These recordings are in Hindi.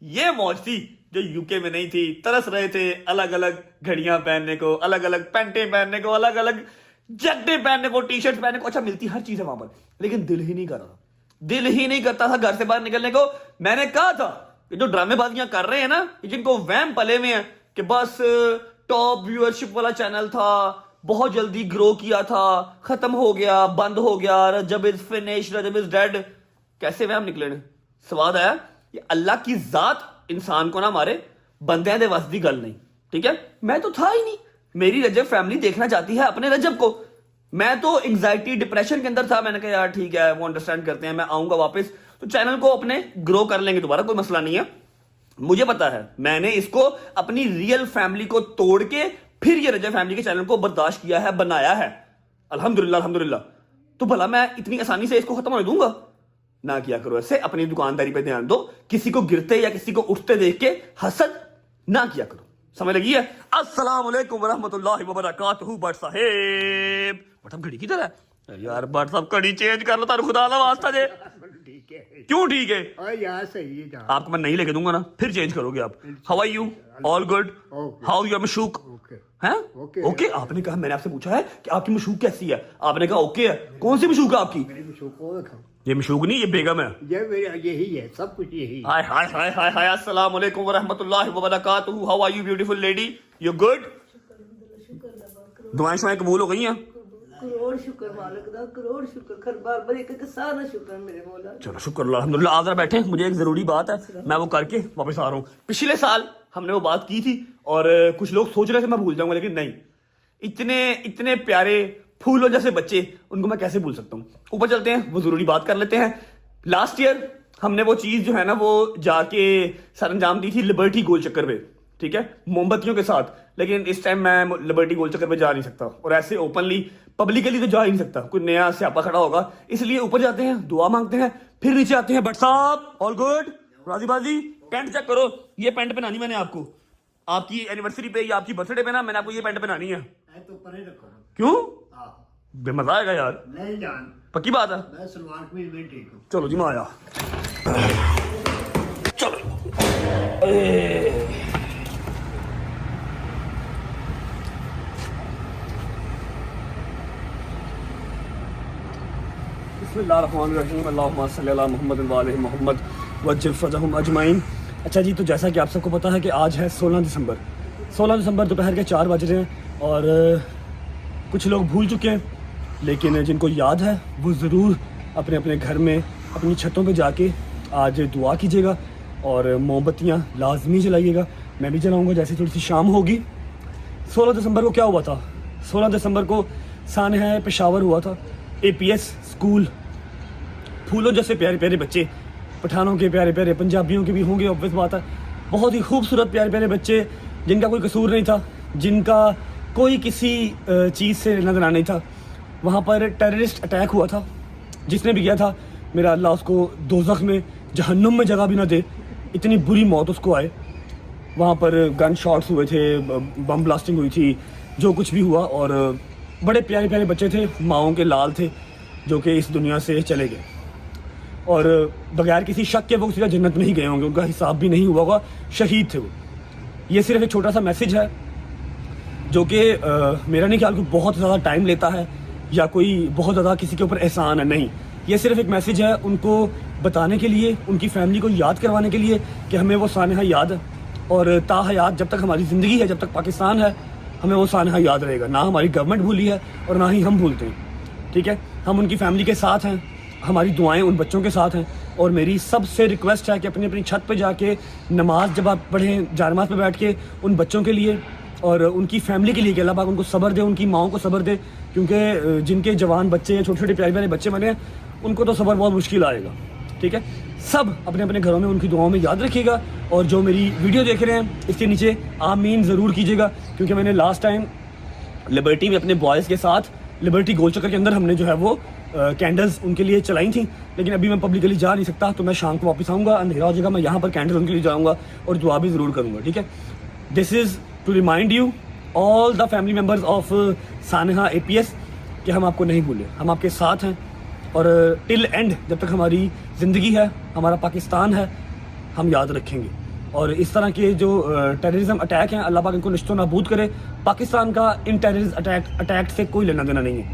ये मौज थी जो यूके में नहीं थी। तरस रहे थे अलग अलग घड़ियां पहनने को, अलग अलग पैंटें पहनने को, अलग अलग जैकेटें पहनने को, टी शर्ट पहनने को। अच्छा मिलती हर चीज है वहां पर, लेकिन दिल ही नहीं कर रहा, दिल ही नहीं करता था घर से बाहर निकलने को। मैंने कहा था कि जो ड्रामेबाजियां कर रहे हैं ना, जिनको वहम पले में है कि बस टॉप व्यूअरशिप वाला चैनल था, बहुत जल्दी ग्रो किया था, खत्म हो गया, बंद हो गया, Rajab is finish, Rajab is dead. कैसे वहम निकले ने? स्वाद आया ये अल्लाह की जात इंसान को ना मारे, बंदे दे वस दी गल नहीं। ठीक है, मैं तो था ही नहीं। मेरी रजब फैमिली देखना चाहती है अपने रजब को, मैं तो एंजाइटी डिप्रेशन के अंदर था। मैंने कहा यार ठीक है, वो अंडरस्टैंड करते हैं, मैं आऊंगा वापस तो चैनल को अपने ग्रो कर लेंगे दोबारा, कोई मसला नहीं है। मुझे पता है मैंने इसको अपनी रियल फैमिली को तोड़ के फिर ये रजब फैमिली के चैनल को बर्दाश्त किया है, बनाया है। अल्हम्दुलिल्लाह अल्हम्दुलिल्लाह। तो भला मैं इतनी आसानी से इसको खत्म होने दूंगा? ना किया करो ऐसे, अपनी दुकानदारी पे ध्यान दो। किसी को गिरते या किसी को उठते देख के हसद ना किया करो। समझ लगी है? अस्सलाम वालेकुम वरहमतुल्लाहि वबरकातुहू। बट साहेब बट घड़ी की तरह यार, बट साहब घड़ी चेंज कर लो, तार खुदा दा वास्ता जे। ठीक है क्यों ठीक है? यार सही है यार। आपको मैं नहीं लेके दूंगा ना, फिर चेंज करोगे आप। How are you? All good? How you are मशूक? हैं? ओके। आपने कहा, मैंने आपसे पूछा है कि आपकी मशूक कैसी है, आपने कहा ओके है। कौन सी मशूक है आपकी? ये मशूक नहीं, ये बेगम है। यही है, सब कुछ यही। हाय हाय हाय हाय हाय। अस्सलाम वालेकुम वरहमतुल्लाहि वबरकातुहू। How are you beautiful lady? You good? दुआएं शुआएं कबूल हो गई हैं? करोड़ शुक्र मालिक दा, करोड़ शुक्र। खर बार बार एक सारा शुक्र मेरे मौला। चलो शुक्र अल्हम्दुलिल्लाह। आप जरा बैठे, मुझे एक जरूरी बात है, मैं वो करके वापस आ रहा हूँ। पिछले साल हमने वो बात की थी और कुछ लोग सोच रहे थे मैं भूल जाऊंगा, लेकिन नहीं। इतने इतने प्यारे फूलों जैसे बच्चे, उनको मैं कैसे भूल सकता हूँ। ऊपर चलते हैं, वो जरूरी बात कर लेते हैं। लास्ट ईयर हमने वो चीज जो है ना, वो जाके सरंजाम दी थी लिबर्टी गोल चक्कर पे, ठीक है, मोमबत्तियों के साथ। लेकिन इस टाइम मैं लिबर्टी गोल चक्कर पे जा नहीं सकता, और ऐसे ओपनली पब्लिकली तो जा ही नहीं सकता, कोई नया स्यापा खड़ा होगा। इसलिए ऊपर जाते हैं, दुआ मांगते हैं, फिर नीचे आते हैं। बट साहब ऑल गुड? राजी बाजी? पेंट चेक करो, ये पेंट पहनानी मैंने आपको, आपकी एनिवर्सरी पे या आपकी बर्थडे पे ना, मैंने आपको ये पेंट पहनानी है। तो परे रखो। क्यों? बेमजा आएगा यार। नहीं जान, पक्की बात है? मैं सलमान कमीज में ठीक हूँ। चलो जी मैं आया। चलो बिस्मिल्लाहिर्रहमानिर्रहीम। अल्लाहुम्मा सल्ली अला मुहम्मद व आले मुहम्मद वज्जिल फजहुम अजमाइन। अच्छा जी, तो जैसा कि आप सबको पता है कि आज है 16 दिसंबर। 16 दिसंबर दोपहर के 4 बज रहे हैं और कुछ लोग भूल चुके हैं, लेकिन जिनको याद है वो ज़रूर अपने अपने घर में अपनी छतों पे जाके आज दुआ कीजिएगा और मोमबत्तियाँ लाजमी जलाइएगा। मैं भी जलाऊँगा जैसे थोड़ी सी शाम होगी। 16 दिसंबर को क्या हुआ था? 16 दिसंबर को सानहा पेशावर हुआ था, APS स्कूल। फूलों जैसे प्यारे प्यारे बच्चे, पठानों के प्यारे प्यारे, पंजाबियों के भी होंगे, ऑब्वियस बात है। बहुत ही खूबसूरत प्यारे प्यारे बच्चे, जिनका कोई कसूर नहीं था, जिनका कोई किसी चीज़ से लेना देना नहीं था। वहाँ पर टेररिस्ट अटैक हुआ था, जिसने भी किया था मेरा अल्लाह उसको दोज़ख में, जहन्नुम में जगह भी ना दे, इतनी बुरी मौत उसको आए। वहाँ पर गन शॉट्स हुए थे, बम ब्लास्टिंग हुई थी, जो कुछ भी हुआ। और बड़े प्यारे प्यारे बच्चे थे, माओं के लाल थे, जो कि इस दुनिया से चले गए। और बगैर किसी शक के वो सीधा जन्नत में ही गए होंगे, उनका हिसाब भी नहीं हुआ होगा, शहीद थे वो। ये सिर्फ एक छोटा सा मैसेज है जो कि मेरा नहीं ख्याल को बहुत ज़्यादा टाइम लेता है या कोई बहुत ज़्यादा किसी के ऊपर एहसान है, नहीं। ये सिर्फ एक मैसेज है उनको बताने के लिए, उनकी फैमिली को याद करवाने के लिए कि हमें वो सानहा याद है, और ताहयात जब तक हमारी ज़िंदगी है, जब तक पाकिस्तान है, हमें वो सानहा याद रहेगा। ना हमारी गवर्नमेंट भूली है और ना ही हम भूलते हैं, ठीक है। हम उनकी फैमिली के साथ हैं, हमारी दुआएं उन बच्चों के साथ हैं। और मेरी सबसे रिक्वेस्ट है कि अपनी अपनी छत पे जाके नमाज जब आप पढ़ें, जारमाज पे बैठ के उन बच्चों के लिए और उनकी फैमिली के लिए कि अल्लाह पाक उनको सब्र दे, उनकी माओं को सब्र दे, क्योंकि जिनके जवान बच्चे, छोटे छोटे प्यारे प्यारे बच्चे बने हैं, उनको तो सब्र बहुत मुश्किल आएगा, ठीक है। सब अपने अपने घरों में उनकी दुआओं में याद रखिएगा। और जो मेरी वीडियो देख रहे हैं, इसके नीचे आमीन ज़रूर कीजिएगा, क्योंकि मैंने लास्ट टाइम लिबर्टी में अपने बॉयज़ के साथ लिबर्टी गोल चक्कर के अंदर हमने जो है वो कैंडल्स उनके लिए चलाई थी। लेकिन अभी मैं पब्लिकली जा नहीं सकता, तो मैं शाम को वापस आऊँगा, अंधेरा हो जाएगा, मैं यहाँ पर कैंडल उनके लिए जाऊँगा और दुआ भी ज़रूर करूँगा, ठीक है। This is to remind you all the family members of सानहा APS कि हम आपको नहीं भूले, हम आपके साथ हैं। और टिल एंड, जब तक हमारी ज़िंदगी है, हमारा पाकिस्तान है, हम याद रखेंगे। और इस तरह के जो टेररिज्म अटैक हैं, अल्लाह पाक इनको निश्तो नाबूद करे। पाकिस्तान का इन टेररिज्म अटैक से कोई लेना देना नहीं है,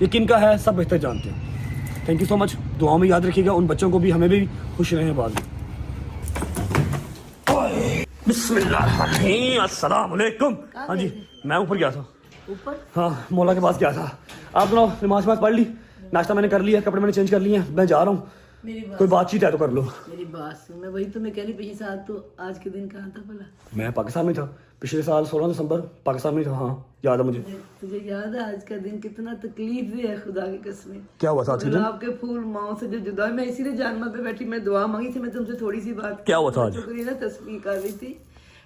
ये किन का है सब बेहतर जानते हैं। थैंक यू सो मच, दुआओं में याद रखिएगा उन बच्चों को भी, हमें भी खुश रहें बाद में। बिस्मिल्लाह, अस्सलाम वालेकुम। हाँ जी, मैं ऊपर गया था, ऊपर हाँ मौला के पास गया था। आप सुनाओ, नमाज पढ़ ली, नाश्ता मैंने कर लिया, कपड़े मैंने चेंज कर लिए हैं, मैं जा रहा हूँ। मेरी बात कोई बातचीत है तो कर लो। मेरी बात सुन, मैं वही तो मैं कह रही पिछले साल तो आज के दिन कहाँ था भला? मैं पाकिस्तान में था पिछले साल 16 दिसंबर पाकिस्तान में था। हाँ याद है मुझे। तुझे याद है आज का दिन कितना तकलीफ भी है, खुदा की कसम। क्या हुआ था आज के दिन? गुलाब के फूल माओ से जो जुदा, मैं इसीलिए जानमा पे बैठी, मैं दुआ मांगी थी, मैं तुमसे थोड़ी सी बात क्या हुआ था आज? ना तस्वीर कर रही थी,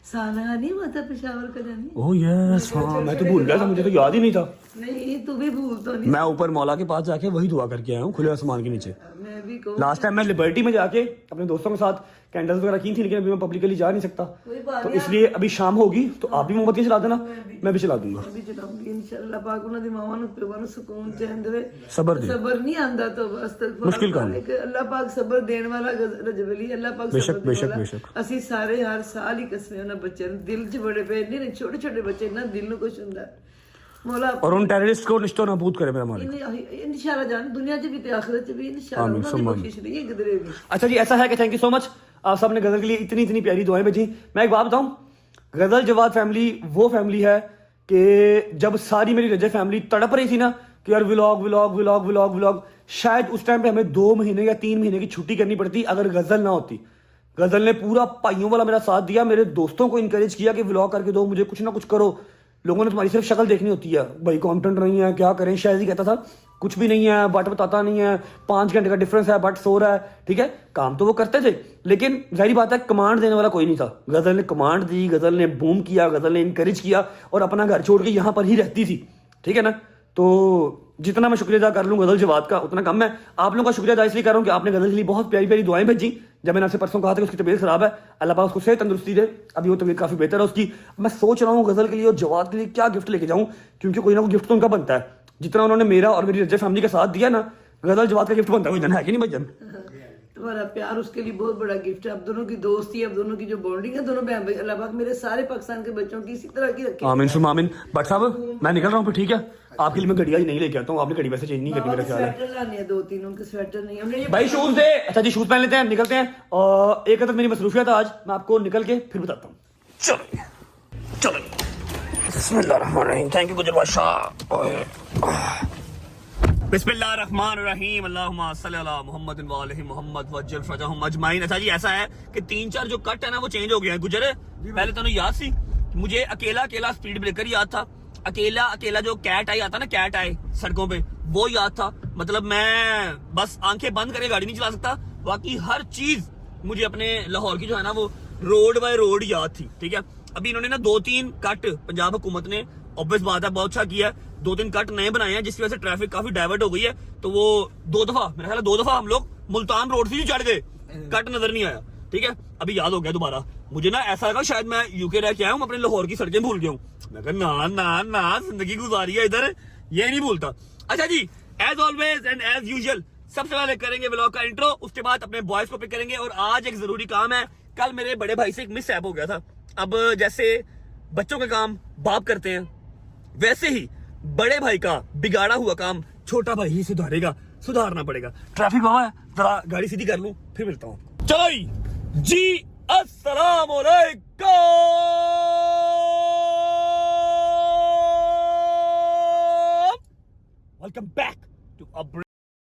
साला नहीं हुआ था पेशावर का जानी। ओह यस, हाँ मैं तो भूल गया था, मुझे तो याद ही नहीं था। नहीं तू भी भूल तो नहीं। मैं ऊपर मौला के पास जाके वही दुआ करके आया हूँ, खुले आसमान के नीचे। मैं भी कहूँ लास्ट टाइम मैं लिबर्टी में जाके अपने दोस्तों के साथ कैंडल्स वगैरह की थी, लेकिन अभी मैं पब्लिकली जा नहीं सकता, कोई बात तो नहीं, इसलिए अभी शाम होगी तो आप भी मोमबत्ती चला देना, मैं भी चला दूंगा। मैं भी चलाऊंगी इंशाअल्लाह। पाक उन्हां दी मावां नूं पिवां नूं सुकून चैन देवे, सबर दे। सबर नहीं आंदा तो बस मुश्किल काम है। अल्लाह पाक सबर देने वाला रजवली, अल्लाह पाक बेशक, सबर देने बेशक, वाला। बेशक। ਅਸੀਂ ਸਾਰੇ ਹਰ ਸਾਲ ਹੀ ਕਸਮੇ ਉਹਨਾਂ ਬੱਚਿਆਂ ਨੂੰ ਦਿਲ 'ਚ ਬੜੇ ਪਏ ਨੇ, ਛੋਟੇ ਛੋਟੇ ਬੱਚੇ ਨਾ दिल ਨੂੰ ਕੁਛ ਹੁੰਦਾ मौला और उन टेररिस्ट को निश्तो नाबूद करे मेरा मालिक। इंशाल्लाह जान दुनिया च भी ते आखिरत च भी इंशाल्लाह आमीन, उन्हां दी सुम्मा कोशिश नहीं है किधरे भी। अच्छा जी, ऐसा है कि थैंक यू सो मच, आप सबने गजल के लिए इतनी इतनी प्यारी दुआएं भेजी। मैं एक बात बताऊं, गजल जवाद फैमिली वो फैमिली है कि जब सारी मेरी रजब फैमिली तड़प रही थी ना कि यार vlog vlog vlog vlog vlog, शायद उस टाइम पे हमें 2 महीने या 3 महीने की छुट्टी करनी पड़ती अगर गजल ना होती। गजल ने पूरा भाइयों वाला मेरा साथ दिया, मेरे दोस्तों को इनकरेज किया कि व्लॉग करके दो, मुझे कुछ ना कुछ करो, लोगों ने तुम्हारी सिर्फ शक्ल देखनी होती है, भाई कंटेंट नहीं है क्या करें। शायद ही कहता था कुछ भी नहीं है, बट बताता नहीं है, 5 घंटे का डिफरेंस है, बट सो रहा है। ठीक है, काम तो वो करते थे, लेकिन जाहिर बात है कमांड देने वाला कोई नहीं था। गजल ने कमांड दी, गजल ने बूम किया, गजल ने इनकरेज किया और अपना घर छोड़ के यहाँ पर ही रहती थी। ठीक है ना, तो जितना मैं शुक्रिया अदा कर लूँ गजल जवाद का उतना कम है। आप लोगों का शुक्रिया अदा इसलिए कर रहा हूँ कि आपने गजल के लिए बहुत प्यारी प्यारी दुआएं भेजी। जब मैंने आपसे परसों कहा था कि उसकी तबीयत खराब है, अल्लाह पाक उसको सेहत तंदुरुस्ती दे, अभी वो तबीयत काफ़ी बेहतर है उसकी। मैं सोच रहा हूँ गजल के लिए और जवाद के लिए क्या गिफ्ट लेके जाऊँ, क्योंकि कोई ना कोई गिफ्ट तो उनका बनता है। जितना उन्होंने मेरा और मेरी रजब फैमिली का साथ दिया ना, गजल जवाद का गिफ्ट बनता है, है कि नहीं भाईजान? तुम्हारा प्यार उसके लिए बहुत बड़ा गिफ्ट है। अब दोनों की दोस्ती, अब दोनों की जो बॉन्डिंग है, दोनों बहन भाई, अल्लाह पाक मेरे सारे पाकिस्तान के बच्चों की इसी तरह की रखे। आमीन सुम्मा आमीन। बट साहब मैं निकल रहा हूँ फिर, ठीक है? आपके लिए मैं घड़िया ही नहीं लेके आता हूँ, आपने घड़ी वैसे चेंज नहीं करनी मेरा ख्याल है। स्वेटर लाने हैं 2-3, उनके स्वेटर नहीं हमने ये भाई शूज दे। अच्छा जी, शूज पहन लेते हैं, निकलते हैं। और एक अदद मेरी मसरूफियत आज मैं आपको निकल के फिर बताता हूँ। चलो चलो, बिस्मिल्लाहिर्रहमानिर्रहीम। थैंक यू गुजर बादशाह। बिस्मिल्लाहिर्रहमानिर्रहीम, अल्लाहुम्मा सल्ली अला मुहम्मद व आलिहि मुहम्मद वज्जल फरजहुम अजमाइन। अच्छा जी, ऐसा है कि 3-4 जो कट है ना वो चेंज हो गया है। गुजर पहले तो याद सी, मुझे अकेला अकेला स्पीड ब्रेकर याद था, अकेला अकेला जो कैट आई आता ना, कैट आई सड़कों पे, वो याद था। मतलब मैं बस आंखें बंद करके गाड़ी नहीं चला सकता, बाकी हर चीज मुझे अपने लाहौर की जो है ना वो रोड बाय रोड याद थी। ठीक है, अभी इन्होंने ना 2-3 कट पंजाब हुकूमत ने, ऑब्वियस बात है, बहुत अच्छा किया, 2-3 कट नए बनाए हैं जिसकी वजह से ट्रैफिक काफी डाइवर्ट हो गई है। तो वो 2 दफा, मेरा ख्याल 2 दफा हम लोग मुल्तान रोड से ही चढ़ गए, कट नजर नहीं आया। ठीक है, अभी याद हो गया दोबारा। मुझे ना ऐसा लगा शायद मैं यूके रह के आया हूँ, अपने लाहौर की सड़कें भूल गया हूँ। मैं कहा ना ना ना, जिंदगी गुजारी है इधर, ये नहीं भूलता। अच्छा जी, as always and as usual सबसे पहले करेंगे व्लॉग का इंट्रो, उसके बाद अपने बॉयज को पिक करेंगे। और आज एक जरूरी काम है, कल मेरे बड़े भाई से एक मिस हैप हो गया था। अब जैसे बच्चों के काम बाप करते हैं, वैसे ही बड़े भाई का बिगाड़ा हुआ काम छोटा भाई ही सुधारेगा, सुधारना पड़ेगा। ट्रैफिक वहां है, जरा गाड़ी सीधी कर लूं फिर मिलता हूं। चलो जी, अस्सलाम वालेकुम, वेलकम बैक टू